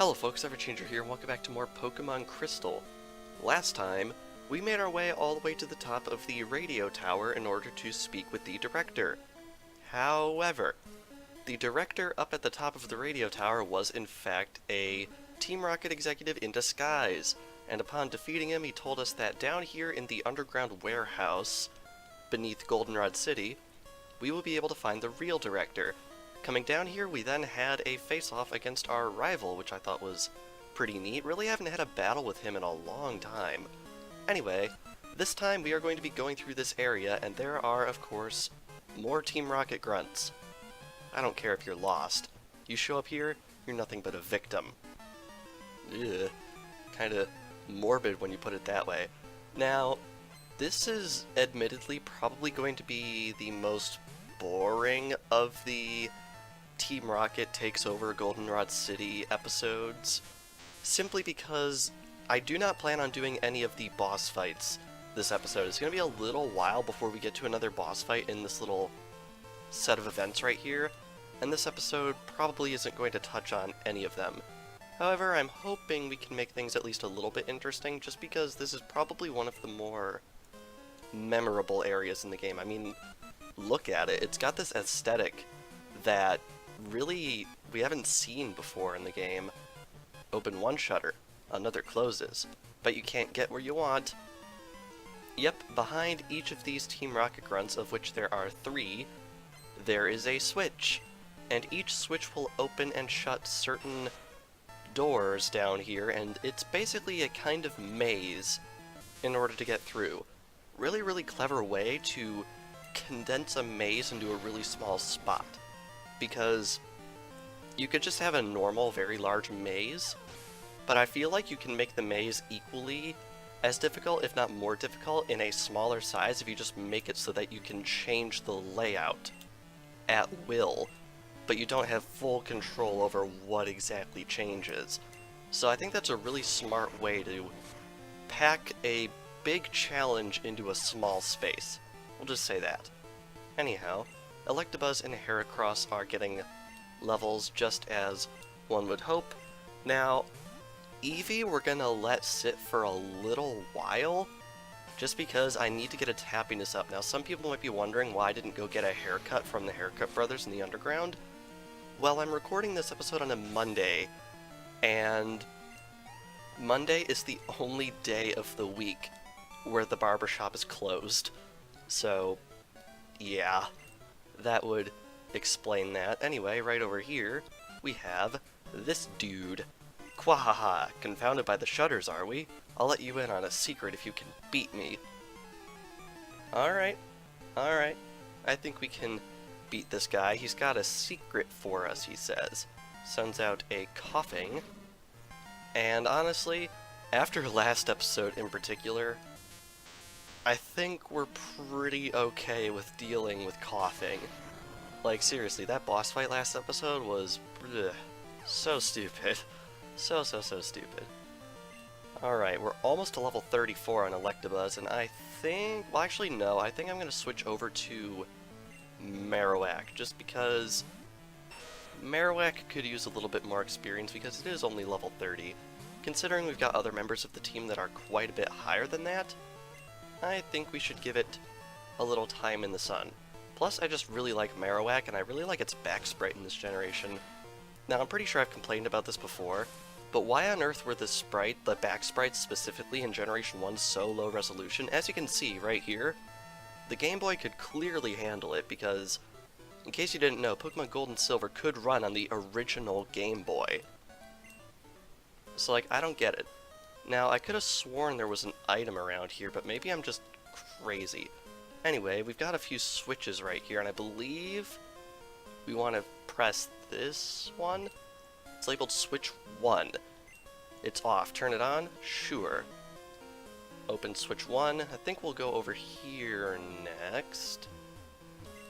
Hello folks, Everchanger here, and welcome back to more Pokemon Crystal. Last time, we made our way all the way to the top of the radio tower in order to speak with the director. However, the director up at the top of the radio tower was in fact a Team Rocket executive in disguise, and upon defeating him he told us that down here in the underground warehouse beneath Goldenrod City, we will be able to find the real director. Coming down here, we then had a face-off against our rival, which I thought was pretty neat. Really haven't had a battle with him in a long time. Anyway, this time we are going to be going through this area, and there are, of course, more Team Rocket grunts. I don't care if you're lost. You show up here, you're nothing but a victim. Ugh. Kinda morbid when you put it that way. Now, this is admittedly probably going to be the most boring of the Team Rocket takes over Goldenrod City episodes, simply because I do not plan on doing any of the boss fights this episode. It's going to be a little while before we get to another boss fight in this little set of events right here, and this episode probably isn't going to touch on any of them. However, I'm hoping we can make things at least a little bit interesting, just because this is probably one of the more memorable areas in the game. I mean, look at it. It's got this aesthetic that really we haven't seen before in the game. Open one shutter, another closes, but you can't get where you want. Yep, behind each of these Team Rocket grunts, of which there are 3, there is a switch, and each switch will open and shut certain doors down here, and it's basically a kind of maze in order to get through. Really clever way to condense a maze into a really small spot, because you could just have a normal, very large maze, but I feel like you can make the maze equally as difficult, if not more difficult, in a smaller size if you just make it so that you can change the layout at will, but you don't have full control over what exactly changes. So I think that's a really smart way to pack a big challenge into a small space. We'll just say that. Anyhow, Electabuzz and Heracross are getting levels just as one would hope. Now, Eevee we're gonna let sit for a little while, just because I need to get its happiness up. Now, some people might be wondering why I didn't go get a haircut from the Haircut Brothers in the underground. Well, I'm recording this episode on a Monday, and Monday is the only day of the week where the barbershop is closed. So, yeah, that would explain that. Anyway, right over here, we have this dude. Quahaha, confounded by the shutters, are we? I'll let you in on a secret if you can beat me. Alright, I think we can beat this guy. He's got a secret for us, he says. Sends out a coughing. And honestly, after last episode in particular, I think we're pretty okay with dealing with coughing. Like, seriously, that boss fight last episode was so stupid. So stupid. Alright, we're almost to level 34 on Electabuzz, and I think... well, actually, no. I think I'm going to switch over to Marowak, just because Marowak could use a little bit more experience because it is only level 30. Considering we've got other members of the team that are quite a bit higher than that, I think we should give it a little time in the sun. Plus, I just really like Marowak, and I really like its back sprite in this generation. Now, I'm pretty sure I've complained about this before, but why on earth were the back sprites specifically in Generation 1 so low resolution? As you can see right here, the Game Boy could clearly handle it, because, in case you didn't know, Pokemon Gold and Silver could run on the original Game Boy. So, like, I don't get it. Now, I could have sworn there was an item around here, but maybe I'm just crazy. Anyway, we've got a few switches right here, and I believe we want to press this one. It's labeled Switch 1. It's off. Turn it on? Sure. Open Switch 1. I think we'll go over here next.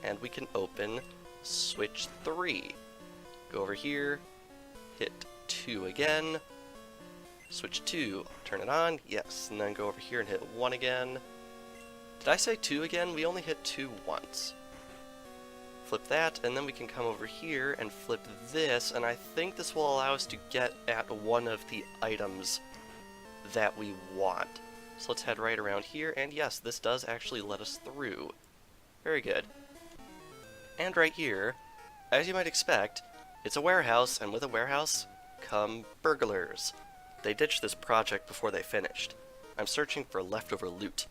And we can open Switch 3. Go over here, hit 2 again. Switch 2, turn it on, yes, and then go over here and hit 1 again. Did I say 2 again? We only hit 2 once. flip that, and then we can come over here and flip this, and I think this will allow us to get at one of the items that we want. So let's head right around here, and yes, this does actually let us through. Very good. And right here, as you might expect, it's a warehouse, and with a warehouse come burglars. They ditched this project before they finished. I'm searching for leftover loot.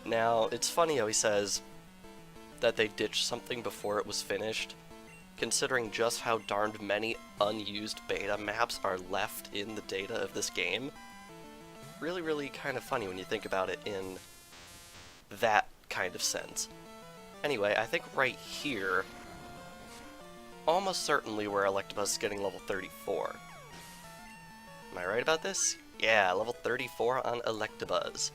Now, it's funny how he says that they ditched something before it was finished, considering just how darned many unused beta maps are left in the data of this game. Really, really kind of funny when you think about it in that kind of sense. Anyway, I think right here, almost certainly where Electabuzz is getting level 34. Am I right about this? Yeah, level 34 on Electabuzz.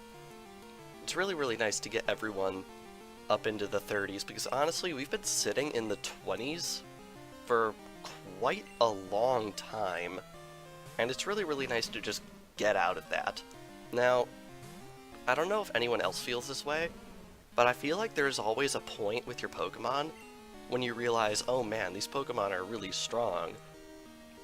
It's really, really nice to get everyone up into the 30s, because honestly, we've been sitting in the 20s for quite a long time, and it's really, really nice to just get out of that. Now, I don't know if anyone else feels this way, but I feel like there's always a point with your Pokemon when you realize, oh man, these Pokemon are really strong.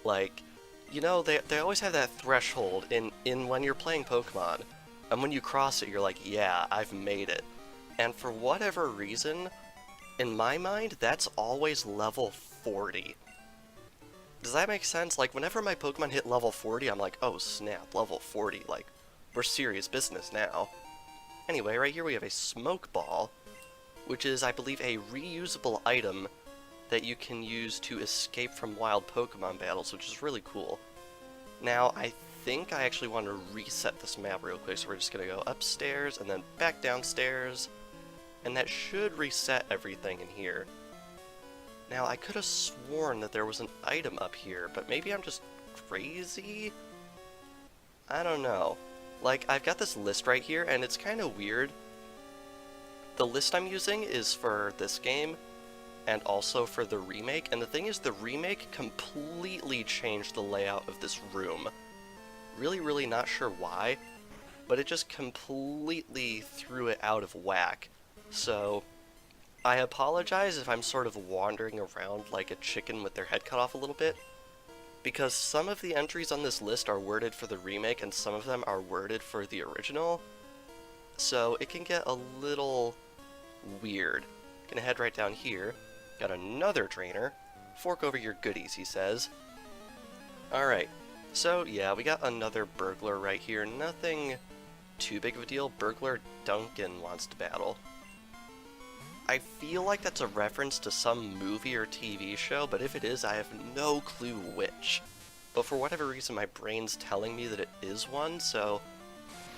Like, you know, they always have that threshold in when you're playing Pokemon, and when you cross it, you're like, yeah, I've made it. And for whatever reason, in my mind, that's always level 40. Does that make sense? Like, whenever my Pokemon hit level 40, I'm like, oh snap, level 40, like, we're serious business now. Anyway, right here we have a Smoke Ball, which is, I believe, a reusable item that you can use to escape from wild Pokemon battles, which is really cool. Now, I think I actually want to reset this map real quick, so we're just going to go upstairs and then back downstairs, and that should reset everything in here. Now, I could have sworn that there was an item up here, but maybe I'm just crazy? I don't know. Like, I've got this list right here, and it's kind of weird. The list I'm using is for this game, and also for the remake, and the thing is, the remake completely changed the layout of this room. Really, really not sure why, but it just completely threw it out of whack. So, I apologize if I'm sort of wandering around like a chicken with their head cut off a little bit, because some of the entries on this list are worded for the remake and some of them are worded for the original, so it can get a little weird. Gonna head right down here. Got another trainer. Fork over your goodies, he says. Alright, so yeah, we got another burglar right here. Nothing too big of a deal. Burglar Duncan wants to battle. I feel like that's a reference to some movie or TV show, but if it is, I have no clue which. But for whatever reason, my brain's telling me that it is one, so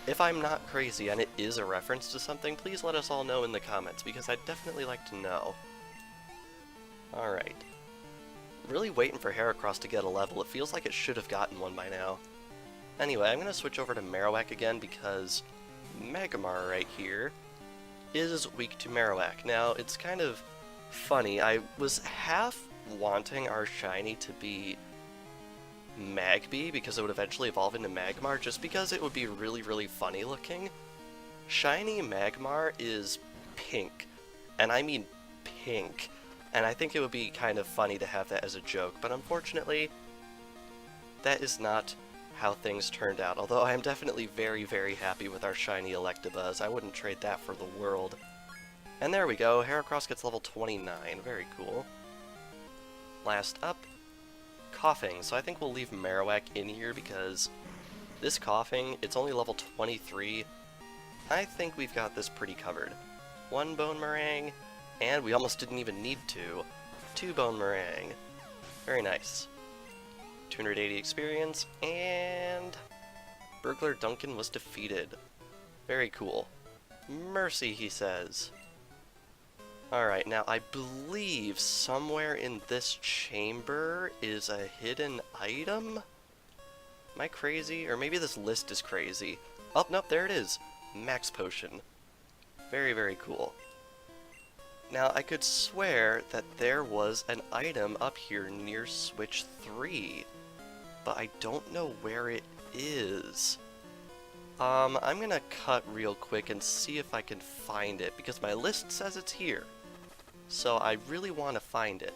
if I'm not crazy and it is a reference to something, please let us all know in the comments, because I'd definitely like to know. Alright. Really waiting for Heracross to get a level. It feels like it should have gotten one by now. Anyway, I'm going to switch over to Marowak again, because Magmar right here is weak to Marowak. Now, it's kind of funny. I was half wanting our shiny to be Magby, because it would eventually evolve into Magmar, just because it would be really, really funny looking. Shiny Magmar is pink, and I mean pink, and I think it would be kind of funny to have that as a joke, but unfortunately, that is not how things turned out, although I am definitely very, very happy with our shiny Electabuzz. I wouldn't trade that for the world. And there we go, Heracross gets level 29, very cool. Last up, Coughing. So I think we'll leave Marowak in here because this Coughing, it's only level 23. I think we've got this pretty covered. One Bone Meringue, and we almost didn't even need to. 2 Bone Meringue. Very nice. 280 experience, and Burglar Duncan was defeated. Very cool. Mercy, he says. Alright, now I believe somewhere in this chamber is a hidden item? Am I crazy? Or maybe this list is crazy. Oh, nope, there it is. Max Potion. Very, very cool. Now, I could swear that there was an item up here near Switch 3, but I don't know where it is. I'm gonna cut real quick and see if I can find it, because my list says it's here. so I really want to find it.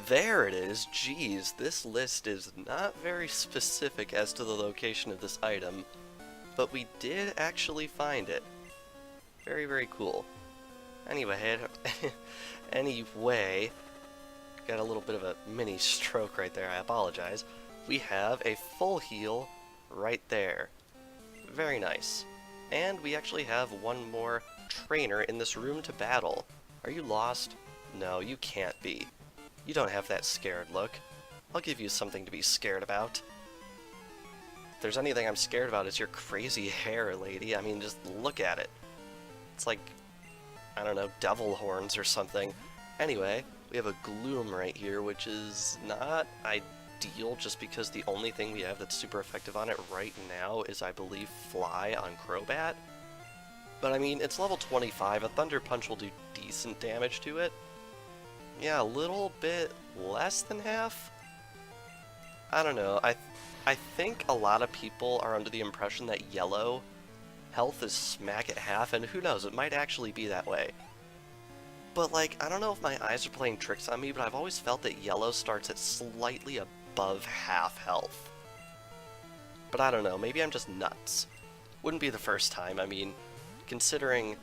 There it is. Geez, this list is not very specific as to the location of this item, but we did actually find it. Very, very cool. Anyway, got a little bit of a mini stroke right there, I apologize. We have a full heal right there. Very nice. And we actually have one more trainer in this room to battle. Are you lost? No, you can't be. You don't have that scared look. I'll give you something to be scared about. If there's anything I'm scared about, it's your crazy hair, lady. I mean, just look at it. It's like, I don't know, devil horns or something. Anyway, we have a gloom right here, which is not ideal just because the only thing we have that's super effective on it right now is, I believe, fly on Crobat. But I mean, it's level 25. A Thunder Punch will do decent damage to it. Yeah, a little bit less than half? I don't know. I think a lot of people are under the impression that yellow health is smack at half, and who knows, it might actually be that way. But like, I don't know if my eyes are playing tricks on me, but I've always felt that yellow starts at slightly above half health. But I don't know, maybe I'm just nuts. Wouldn't be the first time. I mean, considering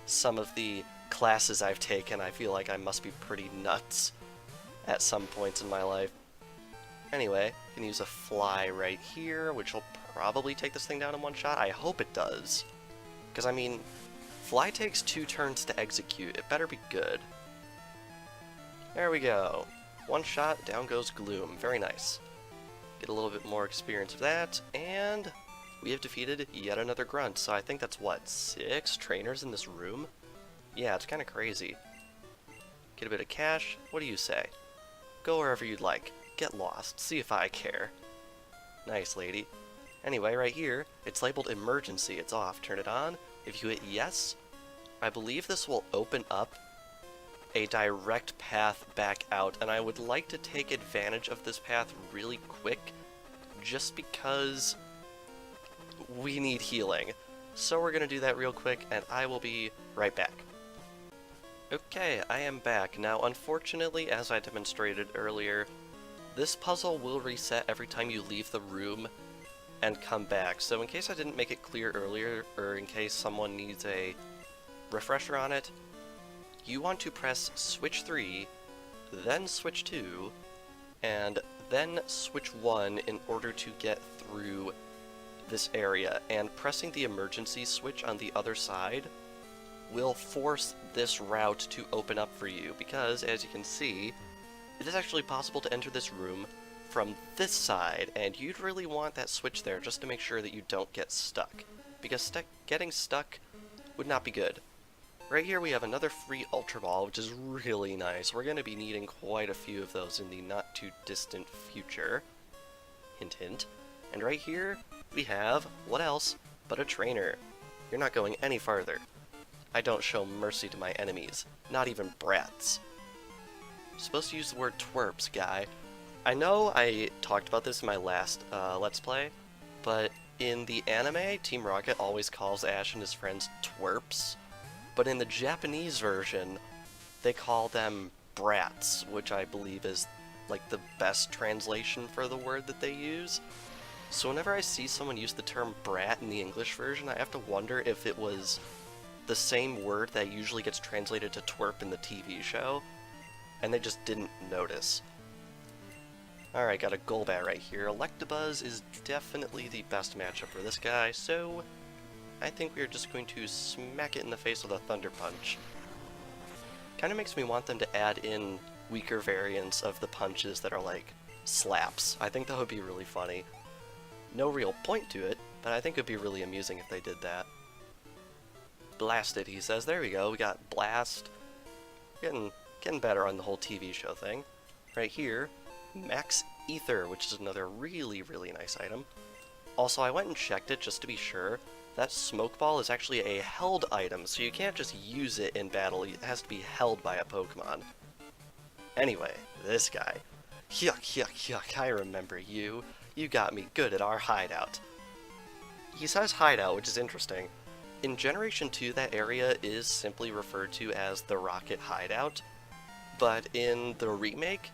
some of the classes I've taken, I feel like I must be pretty nuts at some points in my life. Anyway, I can use a fly right here, which will probably take this thing down in one shot. I hope it does. Because, I mean, fly takes 2 turns to execute. It better be good. There we go. One shot, down goes Gloom. Very nice. Get a little bit more experience of that, and we have defeated yet another grunt. So I think that's, what, 6 trainers in this room? Yeah, it's kind of crazy. Get a bit of cash. What do you say? Go wherever you'd like. Get lost. See if I care. Nice, lady. Anyway, right here, it's labeled emergency. It's off. Turn it on. If you hit yes, I believe this will open up a direct path back out, and I would like to take advantage of this path really quick, just because we need healing. So we're going to do that real quick, and I will be right back. Okay, I am back. Now, unfortunately, as I demonstrated earlier, this puzzle will reset every time you leave the room and come back. So in case I didn't make it clear earlier, or in case someone needs a refresher on it, you want to press switch 3, then switch 2, and then switch 1 in order to get through this area. And pressing the emergency switch on the other side will force this route to open up for you, because as you can see, it is actually possible to enter this room from this side, and you'd really want that switch there just to make sure that you don't get stuck, because getting stuck would not be good. Right here we have another free Ultra Ball, which is really nice. We're going to be needing quite a few of those in the not too distant future. Hint hint. And right here we have, what else but a trainer. You're not going any farther. I don't show mercy to my enemies, not even brats. I'm supposed to use the word twerps, guy. I know I talked about this in my last Let's Play, but in the anime, Team Rocket always calls Ash and his friends twerps, but in the Japanese version, they call them brats, which I believe is like the best translation for the word that they use. So whenever I see someone use the term brat in the English version, I have to wonder if it was the same word that usually gets translated to twerp in the TV show, and they just didn't notice. Alright, got a Golbat right here. Electabuzz is definitely the best matchup for this guy, so I think we're just going to smack it in the face with a Thunder Punch. Kinda makes me want them to add in weaker variants of the punches that are like slaps. I think that would be really funny. No real point to it, but I think it would be really amusing if they did that. Blasted, he says. There we go. We got Blast. Getting better on the whole TV show thing. Right here, Max Ether, which is another really, really nice item. Also, I went and checked it just to be sure. That Smoke Ball is actually a held item, so you can't just use it in battle. It has to be held by a Pokemon. Anyway, this guy. Yuck, yuck, yuck, I remember you. You got me good at our hideout. He says hideout, which is interesting. In Generation 2, that area is simply referred to as the Rocket Hideout, but in the remake,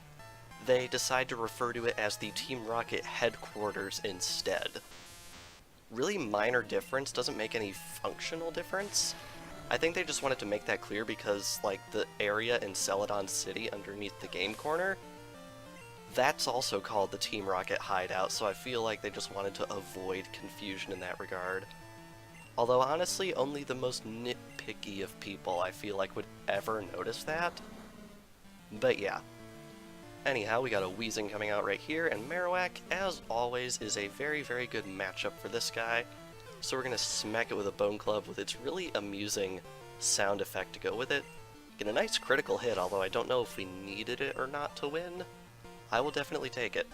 they decide to refer to it as the Team Rocket headquarters instead. Really minor difference, doesn't make any functional difference. I think they just wanted to make that clear because, like, the area in Celadon City underneath the game corner, that's also called the Team Rocket Hideout, so I feel like they just wanted to avoid confusion in that regard. Although, honestly, only the most nitpicky of people, I feel like, would ever notice that. But yeah. Anyhow, we got a Weezing coming out right here, and Marowak, as always, is a very, very good matchup for this guy. So we're going to smack it with a Bone Club with its really amusing sound effect to go with it. Get a nice critical hit, although I don't know if we needed it or not to win. I will definitely take it.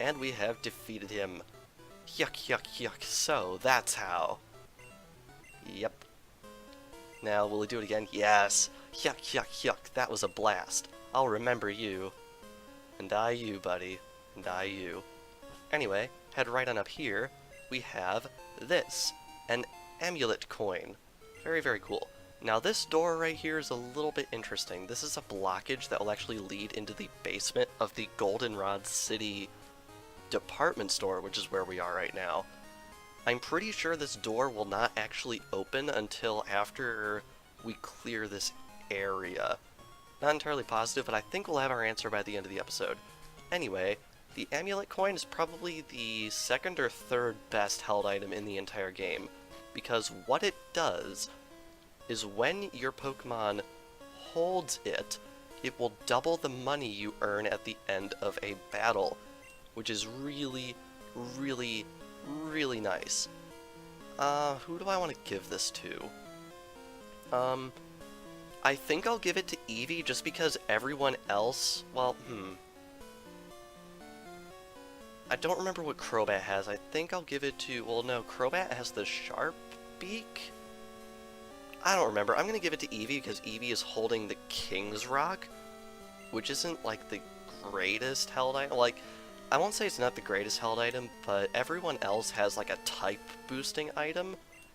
And we have defeated him. Yuck, yuck, yuck. So, that's how. Yep. Now, will he do it again? Yes. Yuck, yuck, yuck. That was a blast. I'll remember you. And I you, buddy. And I you. Anyway, head right on up here. We have this. An amulet coin. Very, very cool. Now, this door right here is a little bit interesting. This is a blockage that will actually lead into the basement of the Goldenrod City department store, which is where we are right now. I'm pretty sure this door will not actually open until after we clear this area. Not entirely positive, but I think we'll have our answer by the end of the episode. Anyway, the amulet coin is probably the second or third best held item in the entire game, because what it does is when your Pokemon holds it, it will double the money you earn at the end of a battle, which is really, really, really nice. Who do I want to give this to? I think I'll give it to Eevee just because everyone else, well, I don't remember what Crobat has. I think I'll give it to, well, no, Crobat has the Sharp Beak? I don't remember. I'm going to give it to Eevee because Eevee is holding the King's Rock, which isn't, like, the greatest held item. Like, I won't say it's not the greatest held item, but everyone else has, like, a type boosting item,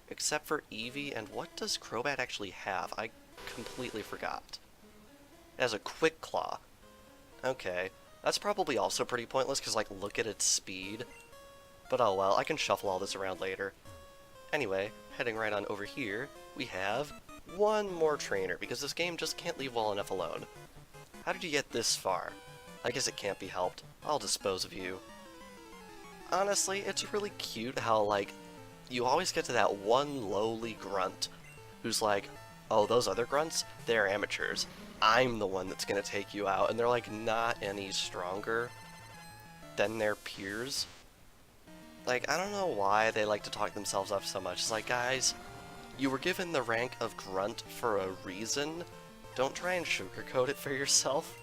except for Eevee. And what does Crobat actually have? I completely forgot. It has a Quick Claw. Okay. That's probably also pretty pointless because, like, look at its speed. But oh well, I can shuffle all this around later. Anyway, heading right on over here, we have one more trainer, because this game just can't leave well enough alone. How did you get this far? I guess it can't be helped. I'll dispose of you. Honestly, it's really cute how, like, you always get to that one lowly grunt who's like, oh, those other grunts? They're amateurs. I'm the one that's gonna take you out, and they're, like, not any stronger than their peers. Like, I don't know why they like to talk themselves up so much. It's like, guys, you were given the rank of grunt for a reason. Don't try and sugarcoat it for yourself.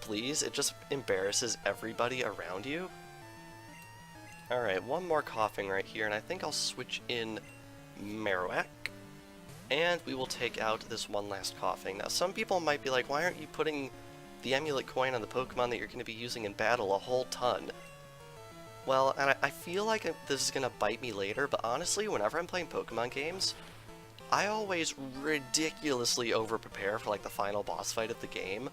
Please, it just embarrasses everybody around you. Alright, one more coughing right here, and I think I'll switch in Marowak. And we will take out this one last coughing. Now, some people might be like, why aren't you putting the amulet coin on the Pokemon that you're going to be using in battle a whole ton? Well, and I feel like this is going to bite me later, but honestly, whenever I'm playing Pokemon games, I always ridiculously over-prepare for, like, the final boss fight of the game.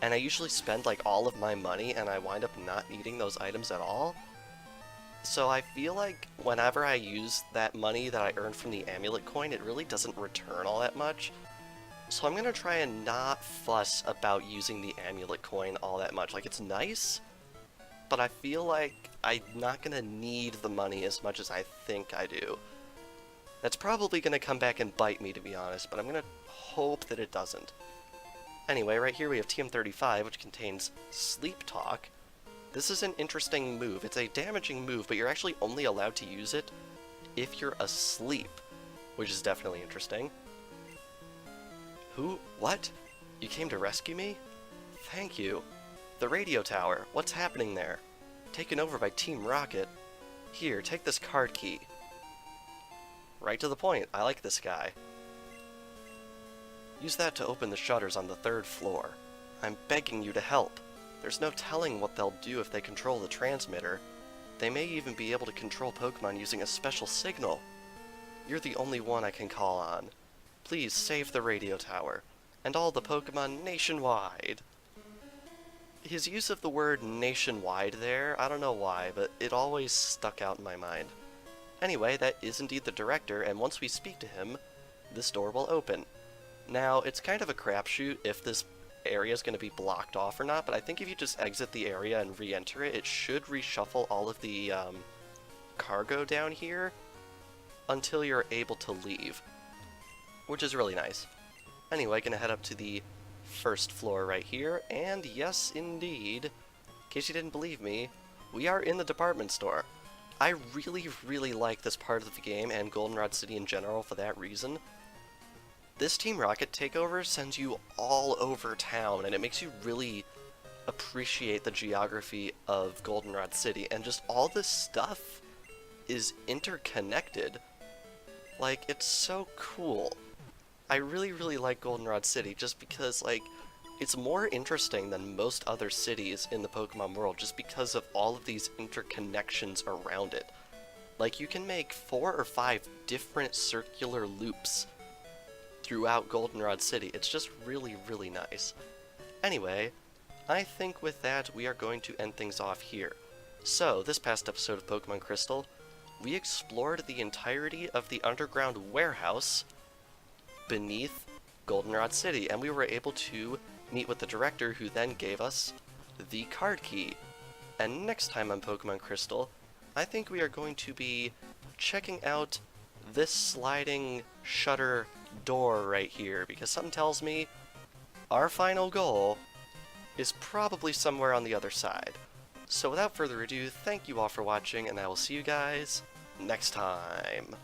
And I usually spend, like, all of my money, and I wind up not needing those items at all. So I feel like whenever I use that money that I earned from the amulet coin, it really doesn't return all that much. So I'm going to try and not fuss about using the amulet coin all that much. Like, it's nice, but I feel like I'm not going to need the money as much as I think I do. That's probably going to come back and bite me, to be honest, but I'm going to hope that it doesn't. Anyway, right here we have TM35, which contains Sleep Talk. This is an interesting move. It's a damaging move, but you're actually only allowed to use it if you're asleep, which is definitely interesting. Who? What? You came to rescue me? Thank you. The radio tower. What's happening there? Taken over by Team Rocket. Here, take this card key. Right to the point. I like this guy. Use that to open the shutters on the 3rd floor. I'm begging you to help. There's no telling what they'll do if they control the transmitter. They may even be able to control Pokemon using a special signal. You're the only one I can call on. Please save the radio tower, and all the Pokemon nationwide. His use of the word nationwide there, I don't know why, but it always stuck out in my mind. Anyway, that is indeed the director, and once we speak to him, this door will open. Now, it's kind of a crapshoot if this area is going to be blocked off or not, but I think if you just exit the area and re-enter it, it should reshuffle all of the cargo down here until you're able to leave, which is really nice. Anyway, gonna head up to the first floor right here, and yes, indeed, in case you didn't believe me, we are in the department store. I really, really like this part of the game and Goldenrod City in general for that reason. This Team Rocket takeover sends you all over town, and it makes you really appreciate the geography of Goldenrod City, and just all this stuff is interconnected. Like, it's so cool. I really, really like Goldenrod City just because, like, it's more interesting than most other cities in the Pokemon world just because of all of these interconnections around it. Like, you can make 4 or 5 different circular loops throughout Goldenrod City. It's just really, really nice. Anyway, I think with that we are going to end things off here. So, this past episode of Pokemon Crystal, we explored the entirety of the underground warehouse beneath Goldenrod City, and we were able to meet with the director, who then gave us the card key. And next time on Pokemon Crystal, I think we are going to be checking out this sliding shutter door right here, because something tells me our final goal is probably somewhere on the other side. So without further ado, thank you all for watching, and I will see you guys next time.